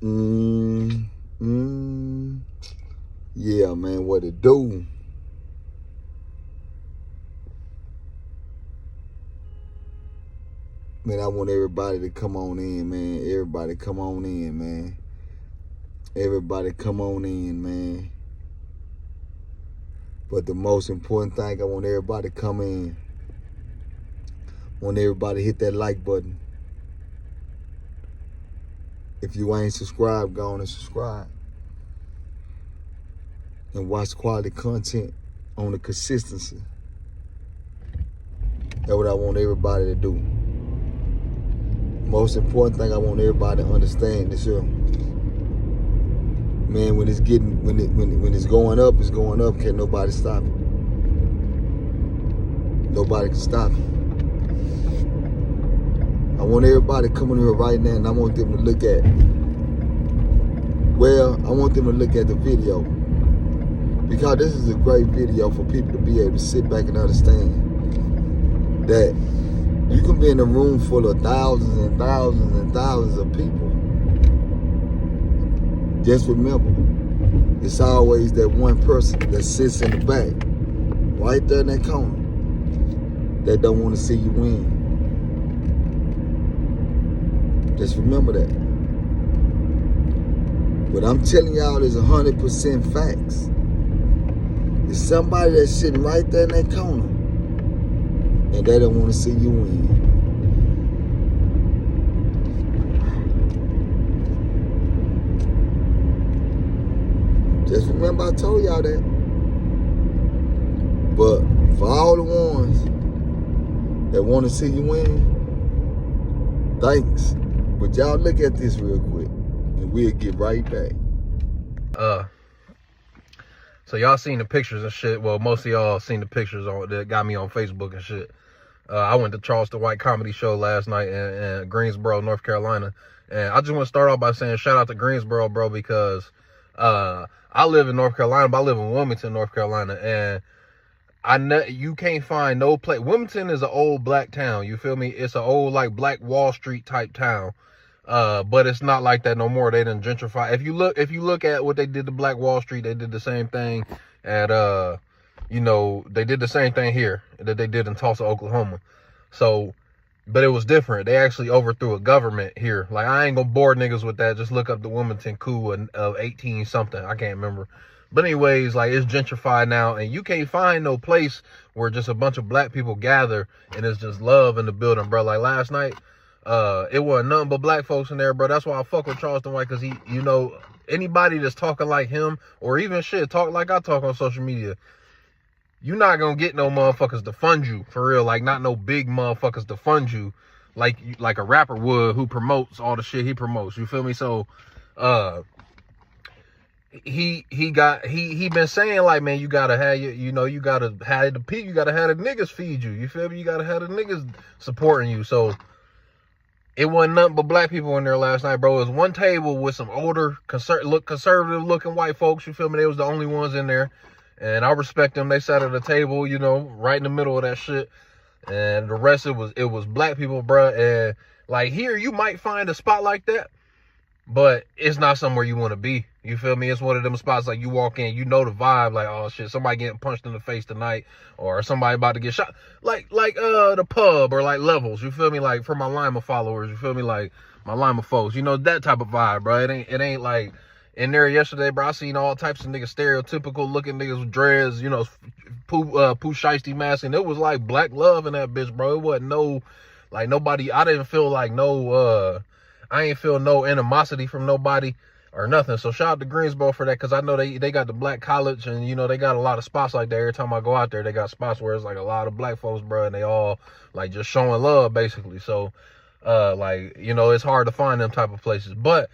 Mm, mm, yeah, man, what it do? Man, I want everybody to come on in, man. Everybody come on in, man. Everybody come on in, man. But the most important thing, I want everybody to come in. I want everybody to hit that like button. If you ain't subscribed, go on and subscribe. And watch quality content on the consistency. That's what I want everybody to do. Most important thing I want everybody to understand is here. Man, when it's going up, it's going up. Can't nobody stop it. Nobody can stop it. I want everybody coming here right now, and I want them to look at. Well, I want them to look at the video, because this is a great video for people to be able to sit back and understand that you can be in a room full of thousands and thousands and thousands of people. Just remember, it's always that one person that sits in the back, right there in that corner, that don't want to see you win. Just remember that. What I'm telling y'all is 100% facts. It's somebody that's sitting right there in that corner, and they don't want to see you win. Just remember I told y'all that. But for all the ones that want to see you win, thanks. But y'all look at this real quick, and we'll get right back. So y'all seen the pictures and shit. Well, most of y'all seen the pictures that got me on Facebook and shit. I went to Charleston White comedy show last night in Greensboro, North Carolina. And I just want to start off by saying shout out to Greensboro, bro, because I live in North Carolina, but I live in Wilmington, North Carolina. And you can't find no place. Wilmington is an old black town. You feel me? It's an old, like, Black Wall Street type town. But it's not like that no more. They done gentrify. If you look at what they did to Black Wall Street, they did the same thing at they did the same thing here that they did in Tulsa, Oklahoma. So, but it was different. They actually overthrew a government here. Like, I ain't gonna bore niggas with that. Just look up the Wilmington coup of 18 something. I can't remember. But anyways, like, it's gentrified now, and you can't find no place where just a bunch of black people gather and it's just love in the building, bro. Like last night, it wasn't nothing but black folks in there, bro. That's why I fuck with Charleston White, because he, anybody that's talking like him, or even shit, talk like I talk on social media, you're not gonna get no motherfuckers to fund you, for real. Like, not no big motherfuckers to fund you like a rapper would who promotes all the shit he promotes. You feel me? So, he been saying, like, man, you gotta have you gotta have the people, you gotta have the niggas feed you. You feel me? You gotta have the niggas supporting you. So it wasn't nothing but black people in there last night, bro. It was one table with some older, conservative looking white folks. You feel me? They was the only ones in there. And I respect them. They sat at a table, right in the middle of that shit. And the rest, it was black people, bro. And like, here, you might find a spot like that, but it's not somewhere you want to be. You feel me? It's one of them spots, like, you walk in, the vibe, like, oh shit, somebody getting punched in the face tonight, or somebody about to get shot. Like the pub, or like Levels, you feel me? Like, for my Lima followers, you feel me? Like, my Lima folks, that type of vibe, bro. It ain't like in there yesterday, bro. I seen all types of niggas, stereotypical looking niggas with dreads, poo shiesty mask, and it was like black love in that bitch, bro. It wasn't no, like, nobody, I didn't feel like I ain't feel no animosity from nobody or nothing. So shout out to Greensboro for that, because I know they got the black college, and they got a lot of spots like that. Every time I go out there, they got spots where it's like a lot of black folks, bro, and they all like just showing love, basically. So it's hard to find them type of places. But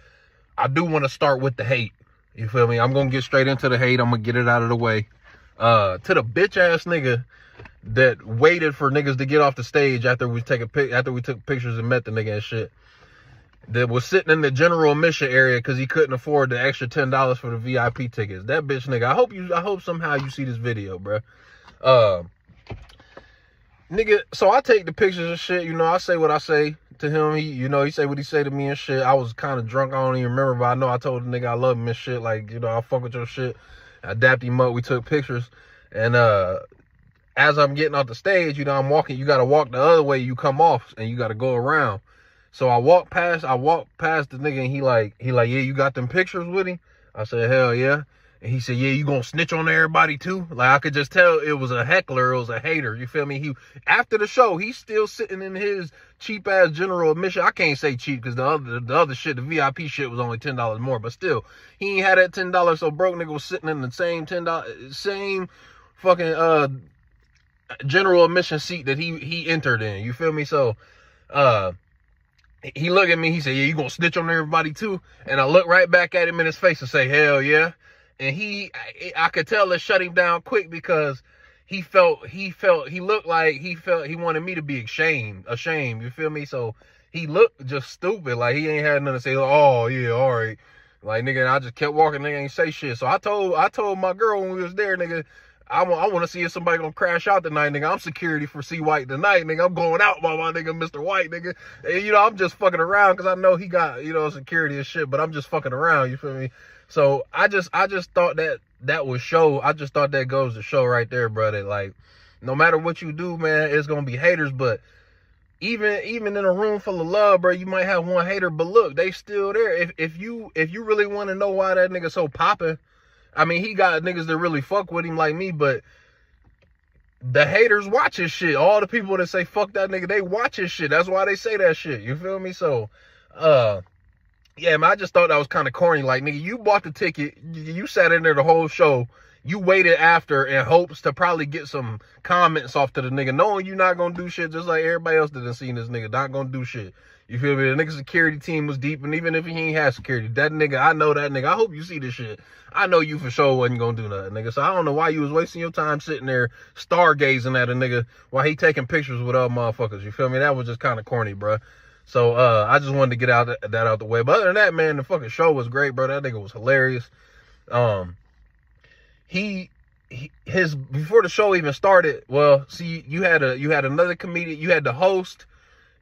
I do want to start with the hate. You feel me? I'm gonna get straight into the hate. I'm gonna get it out of the way. To the bitch ass nigga that waited for niggas to get off the stage after we took pictures and met the nigga and shit, that was sitting in the general admission area because he couldn't afford the extra $10 for the VIP tickets. That bitch nigga, I hope somehow you see this video, bro. Nigga, so I take the pictures and shit, I say what I say to him. He said what he said to me and shit. I was kind of drunk. I don't even remember, but I know I told the nigga I love him and shit. Like, I fuck with your shit. I dapped him up. We took pictures. And as I'm getting off the stage, I'm walking. You got to walk the other way. You come off and you got to go around. So I walked past the nigga, and he like, yeah, you got them pictures with him? I said, hell yeah. And he said, yeah, you gonna snitch on everybody too? Like, I could just tell it was a heckler, it was a hater, you feel me? After the show, he's still sitting in his cheap ass general admission. I can't say cheap because the other shit, the VIP shit was only $10 more, but still, he ain't had that $10, so broke nigga was sitting in the same same fucking general admission seat that he entered in, you feel me? So he looked at me, he said, yeah, you gonna snitch on everybody too? And I looked right back at him in his face and say, hell yeah. And I could tell it shut him down quick because he looked like he wanted me to be ashamed, you feel me? So he looked just stupid, like he ain't had nothing to say. Oh yeah, all right, like nigga. And I just kept walking, nigga ain't say shit. So I told my girl when we was there, nigga, I want to see if somebody gonna crash out tonight, nigga. I'm security for C White tonight, nigga. I'm going out by my nigga Mr. White, nigga. And, I'm just fucking around because I know he got security and shit, but I'm just fucking around, you feel me? So I just thought that was show. I just thought that goes to show right there, brother. Like, no matter what you do, man, it's gonna be haters. But even in a room full of love, bro, you might have one hater, but look, they still there. If you really want to know why that nigga so popping, I mean, he got niggas that really fuck with him like me, but the haters watch his shit. All the people that say fuck that nigga, they watch his shit. That's why they say that shit. You feel me? So, yeah, man, I just thought that was kind of corny. Like, nigga, you bought the ticket. You sat in there the whole show. You waited after in hopes to probably get some comments off to the nigga, knowing you not going to do shit just like everybody else that done seen this nigga. Not going to do shit. You feel me? The nigga security team was deep, and even if he ain't had security, that nigga, I know that nigga. I hope you see this shit. I know you for sure wasn't going to do nothing, nigga. So I don't know why you was wasting your time sitting there stargazing at a nigga while he taking pictures with other motherfuckers. You feel me? That was just kind of corny, bro. So, I just wanted to get that out the way. But other than that, man, the fucking show was great, bro. That nigga was hilarious. Before the show even started, well, see, you had another comedian, you had the host,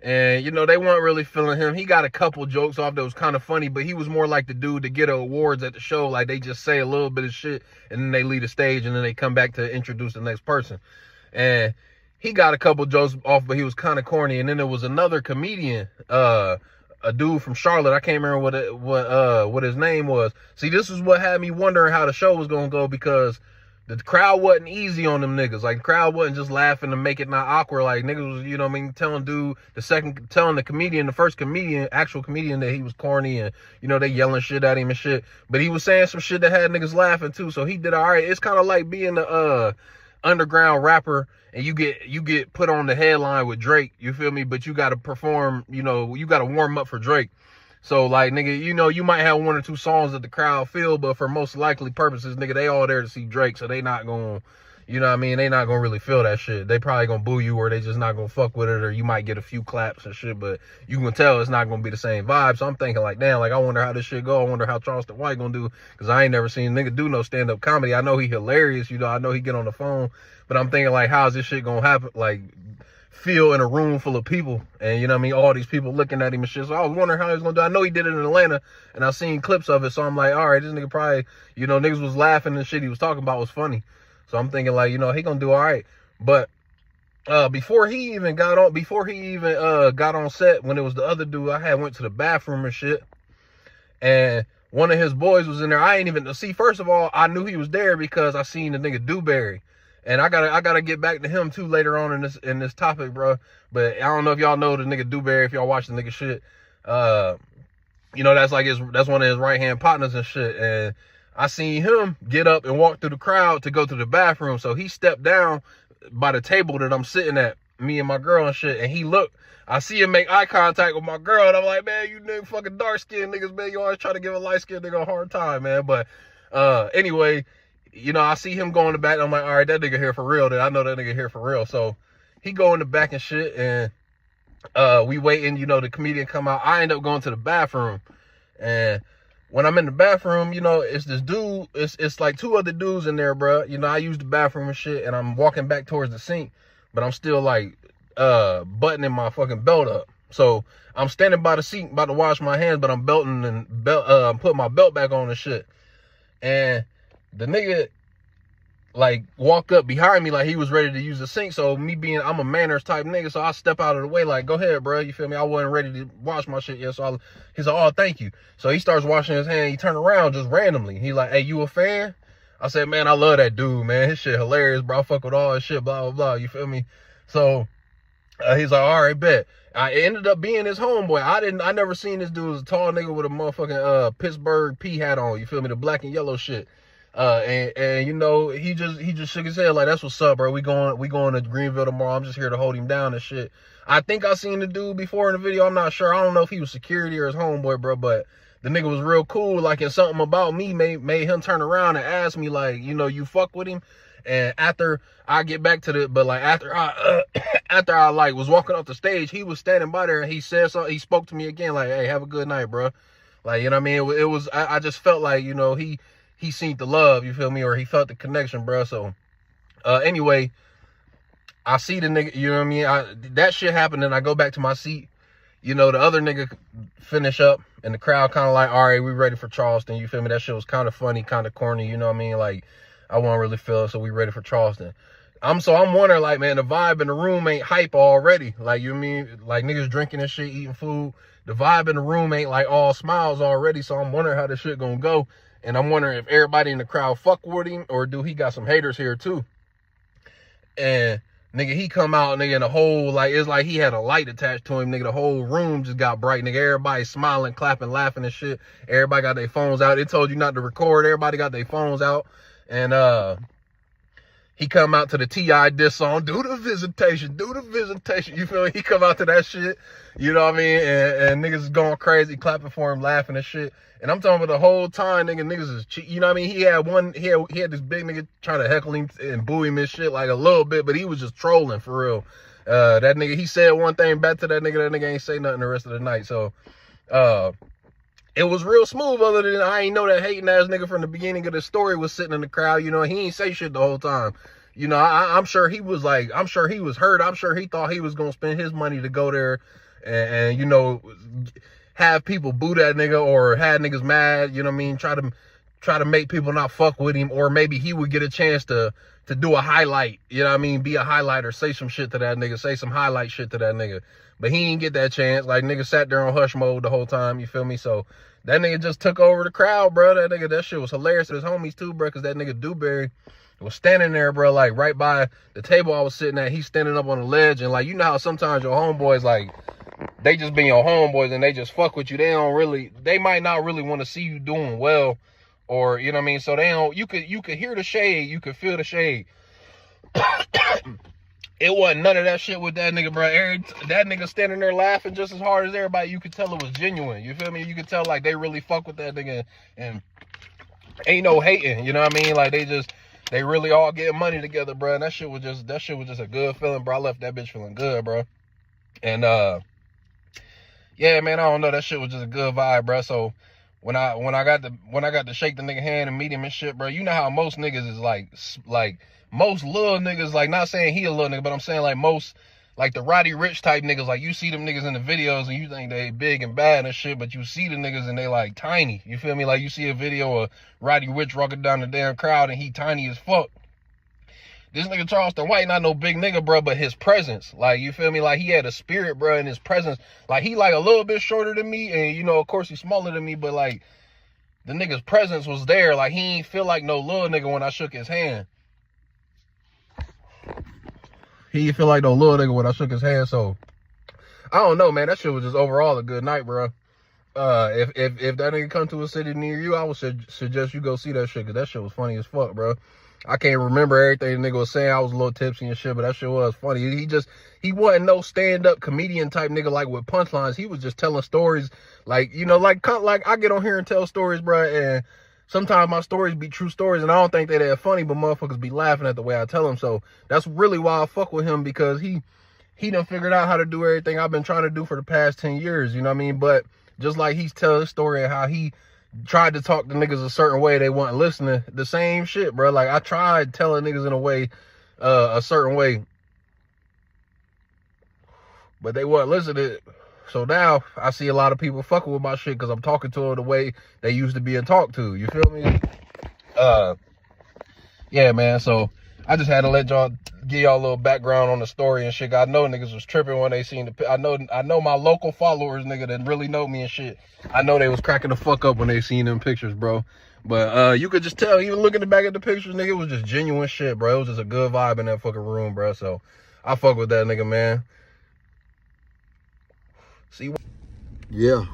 and, they weren't really feeling him. He got a couple jokes off that was kind of funny, but he was more like the dude to get awards at the show. Like, they just say a little bit of shit, and then they leave the stage, and then they come back to introduce the next person. And he got a couple jokes off, but he was kind of corny. And then there was another comedian, a dude from Charlotte. I can't remember what his name was. See, this is what had me wondering how the show was gonna go, because the crowd wasn't easy on them niggas. Like, the crowd wasn't just laughing to make it not awkward. Like, niggas was, telling the first comedian, actual comedian, that he was corny, and, they yelling shit at him and shit. But he was saying some shit that had niggas laughing too. So he did all right. It's kind of like being the underground rapper, and you get put on the headline with Drake, you feel me? But you got to perform, you got to warm up for Drake. So, like, nigga, you might have one or two songs that the crowd feel, but for most likely purposes, nigga, they all there to see Drake, so they not gonna, they not gonna really feel that shit. They probably gonna boo you, or they just not gonna fuck with it, or you might get a few claps and shit, but you can tell it's not gonna be the same vibe. So I'm thinking, like, damn, like, I wonder how this shit go. I wonder how Charleston White gonna do, because I ain't never seen a nigga do no stand-up comedy. I know he hilarious, I know he get on the phone, but I'm thinking, like, how's this shit gonna happen, like, feel in a room full of people, and all these people looking at him and shit. So I was wondering how he was gonna do. I know he did it in Atlanta, and I seen clips of it, so I'm like, all right, this nigga probably, niggas was laughing, and shit he was talking about was funny. So I'm thinking, like, he gonna do all right. But before he even got on set, when it was the other dude, I had went to the bathroom and shit, and one of his boys was in there. I ain't even see. First of all, I knew he was there because I seen the nigga Dewberry. And I gotta get back to him too later on in this topic, bro. But I don't know if y'all know the nigga Dewberry, if y'all watch the nigga shit. That's one of his right hand partners and shit. And I seen him get up and walk through the crowd to go to the bathroom. So he stepped down by the table that I'm sitting at, me and my girl and shit. And he looked. I see him make eye contact with my girl, and I'm like, man, you nigga fucking dark skinned niggas, man. You always try to give a light skinned nigga a hard time, man. But anyway. I see him go in the back, and I'm like, all right, that nigga here for real. Then I know that nigga here for real. So he go in the back and shit, and we waiting, the comedian come out. I end up going to the bathroom, and when I'm in the bathroom, it's this dude, it's like two other dudes in there, bro. I use the bathroom and shit, and I'm walking back towards the sink, but I'm still like buttoning my fucking belt up. So I'm standing by the seat, about to wash my hands, but I'm belting and put my belt back on and shit. And the nigga like walked up behind me like he was ready to use the sink. So me being, I'm a manners type nigga, so I step out of the way like, go ahead, bro. You feel me? I wasn't ready to wash my shit yet. So he's like, oh, thank you. So he starts washing his hand. He turned around just randomly. He like, hey, you a fan? I said, man, I love that dude, man. His shit hilarious, bro. I fuck with all his shit, blah, blah, blah. You feel me? So he's like, all right, bet. I ended up being his homeboy. I never seen this dude as a tall nigga with a motherfucking Pittsburgh P hat on. You feel me? The black and yellow shit. And you know, he just shook his head like, that's what's up, bro. We going to Greenville tomorrow. I'm just here to hold him down and shit. I think I seen the dude before in the video. I'm not sure. I don't know if he was security or his homeboy, bro, but the nigga was real cool. Like, and something about me made him turn around and ask me, like, you know, you fuck with him? And after I get back to the, but like after I like was walking off the stage, he was standing by there and he said something. He spoke to me again, like, hey, have a good night, bro. Like, you know what I mean? It was, I just felt like, you know, he seen the love, you feel me? Or he felt the connection, bro. So, anyway, I see the nigga, you know what I mean? That shit happened and I go back to my seat. You know, the other nigga finish up and the crowd kind of like, all right, we ready for Charleston. You feel me? That shit was kind of funny, kind of corny, you know what I mean? Like, I wasn't really feel it, so we ready for Charleston. I'm wondering, like, man, the vibe in the room ain't hype already. Like, you mean, like, niggas drinking and shit, eating food. The vibe in the room ain't, like, all smiles already, so I'm wondering how this shit gonna go. And I'm wondering if everybody in the crowd fuck with him, or do he got some haters here, too? And, nigga, he come out, nigga, and the whole, like, it's like he had a light attached to him, nigga. The whole room just got bright, nigga. Everybody smiling, clapping, laughing and shit. Everybody got their phones out. It told you not to record. Everybody got their phones out. And he come out to the T.I. diss song, do the visitation. You feel me? He come out to that shit, you know what I mean? And niggas is going crazy, clapping for him, laughing and shit. And I'm talking about the whole time, niggas is cheating. You know what I mean? He had this big nigga trying to heckle him and boo him and shit like a little bit, but he was just trolling for real. That nigga, he said one thing back to that nigga ain't say nothing the rest of the night. So, it was real smooth, other than I ain't know that hating ass nigga from the beginning of the story was sitting in the crowd. You know, he ain't say shit the whole time. You know, I'm sure he was like, I'm sure he was hurt. I'm sure he thought he was going to spend his money to go there and, you know, have people boo that nigga or have niggas mad, you know what I mean? Try to make people not fuck with him, or maybe he would get a chance to do a highlight, you know what I mean? Be a highlighter, say some shit to that nigga, say some highlight shit to that nigga. But he didn't get that chance. Like, nigga sat there on hush mode the whole time, you feel me? So that nigga just took over the crowd, bro. That shit was hilarious to his homies too, bro, because that nigga Dewberry was standing there, bro, like right by the table I was sitting at. He's standing up on the ledge, and like, you know how sometimes your homeboys, like, they just be your homeboys and they just fuck with you. They might not really want to see you doing well, or, you know what I mean? So you could hear the shade, you could feel the shade. It wasn't none of that shit with that nigga, bro. That nigga standing there laughing just as hard as everybody. You could tell it was genuine. You feel me? You could tell, like, they really fuck with that nigga and ain't no hating. You know what I mean? Like, they really all getting money together, bro. And that shit was just a good feeling, bro. I left that bitch feeling good, bro. And yeah, man, I don't know. That shit was just a good vibe, bro. So when I got to shake the nigga hand and meet him and shit, bro, you know how most niggas is like most little niggas, like, not saying he a little nigga, but I'm saying like most, like the Roddy Ricch type niggas, like you see them niggas in the videos and you think they big and bad and shit, but you see the niggas and they like tiny. You feel me? Like you see a video of Roddy Ricch walking down the damn crowd and he tiny as fuck. This nigga Charleston White not no big nigga, bro, but his presence, like, you feel me? Like, he had a spirit, bro, and his presence. Like, he like a little bit shorter than me, and, you know, of course he's smaller than me, but like, the nigga's presence was there. Like, he ain't feel like no little nigga when I shook his hand. He didn't feel like no little nigga when I shook his hand, so I don't know, man. That shit was just overall a good night, bro. If that nigga come to a city near you, I would suggest you go see that shit, because that shit was funny as fuck, bro. I can't remember everything the nigga was saying. I was a little tipsy and shit, but that shit was funny. He wasn't no stand-up comedian type nigga, like, with punchlines. He was just telling stories, like, you know, like I get on here and tell stories, bro, and sometimes my stories be true stories, and I don't think they that funny, but motherfuckers be laughing at the way I tell them. So that's really why I fuck with him, because he done figured out how to do everything I've been trying to do for the past 10 years, you know what I mean? But just like he's telling his story and how he tried to talk to niggas a certain way, they weren't listening. The same shit, bro. Like, I tried telling niggas in a way, a certain way, but they weren't listening. So now I see a lot of people fucking with my shit because I'm talking to them the way they used to being talked to. You feel me? Yeah, man. So I just had to let y'all give y'all a little background on the story and shit. I know niggas was tripping when they seen the. I know my local followers, nigga, that really know me and shit. I know they was cracking the fuck up when they seen them pictures, bro. But you could just tell, even looking back at the pictures, nigga, it was just genuine shit, bro. It was just a good vibe in that fucking room, bro. So I fuck with that nigga, man. See. Yeah,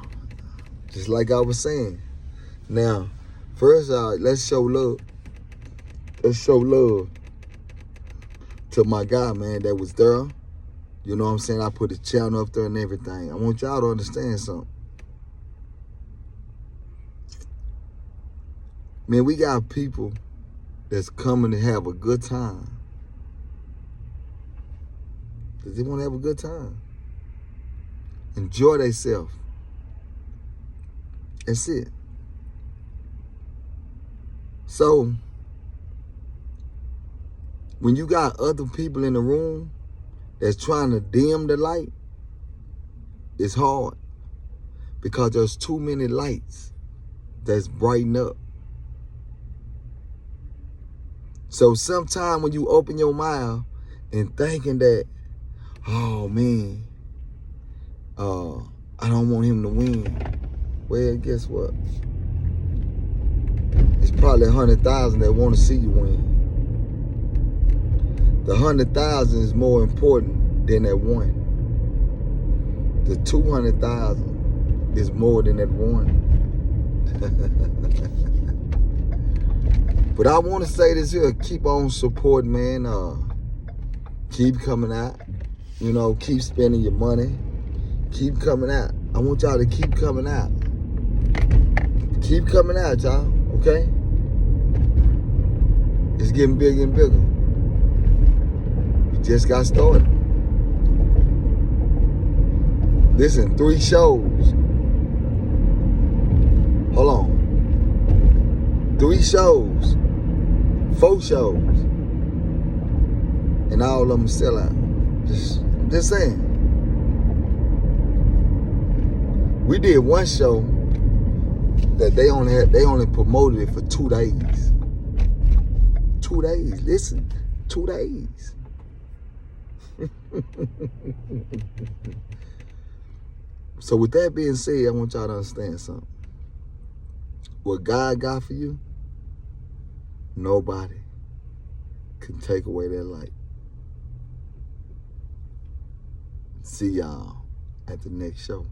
just like I was saying. Now, first, let's show love. Let's show love to my guy, man, that was there. You know what I'm saying? I put his channel up there and everything. I want y'all to understand something. Man, we got people that's coming to have a good time. Because they want to have a good time. Enjoy themselves. That's it. So, when you got other people in the room that's trying to dim the light, it's hard. Because there's too many lights that's brighten up. So sometime when you open your mouth and thinking that, oh man, I don't want him to win. Well, guess what? It's probably 100,000 that want to see you win. The 100,000 is more important than that one. The 200,000 is more than that one. But I want to say this here, keep on supporting, man. Keep coming out. You know, keep spending your money. Keep coming out. I want y'all to keep coming out. Keep coming out, y'all, okay? It's getting bigger and bigger. We just got started. Listen, 3 shows. Hold on. 3 shows. 4 shows. And all of them sell out. Just saying. We did 1 show that they only promoted it for 2 days. 2 days. Listen, 2 days. So with that being said, I want y'all to understand something. What God got for you, nobody can take away that light. See y'all at the next show.